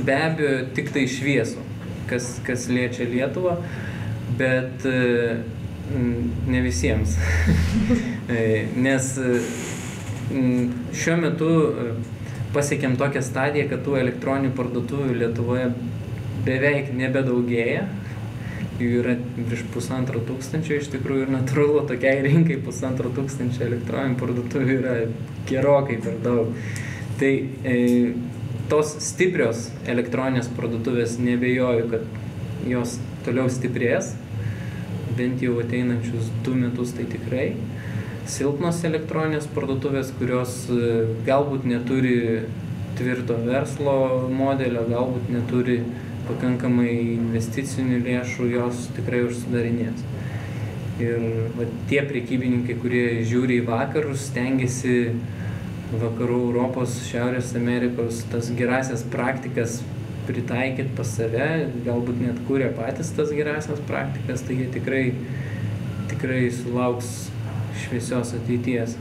be abejo tik tai šviesų, kas liečia Lietuvą, bet ne visiems. Nes šiuo metu pasiekėm tokią stadiją, kad tų elektroninių parduotuvių Lietuvoje beveik nebedaugėja. Jų yra virš 1500, iš tikrųjų, ir natūralu tokiai rinkai 1500 elektroninių parduotuvių yra gerokai per daug. Tai tos stiprios elektroninės parduotuvės nebejoju, kad jos toliau stiprės, bent jau ateinančius 2 metus tai tikrai. Silpnos elektroninės parduotuvės, kurios galbūt neturi tvirto verslo modelio, galbūt neturi pakankamai investicinių lėšų, jos tikrai užsidarinės. Ir tie prekybininkai, kurie žiūri į vakarus, stengiasi vakarų Europos, Šiaurės Amerikos tas gerasias praktikas pritaikyti pas save, galbūt net kuria patys tas gerasias praktikas, tai jie tikrai sulauks šviesios ateities.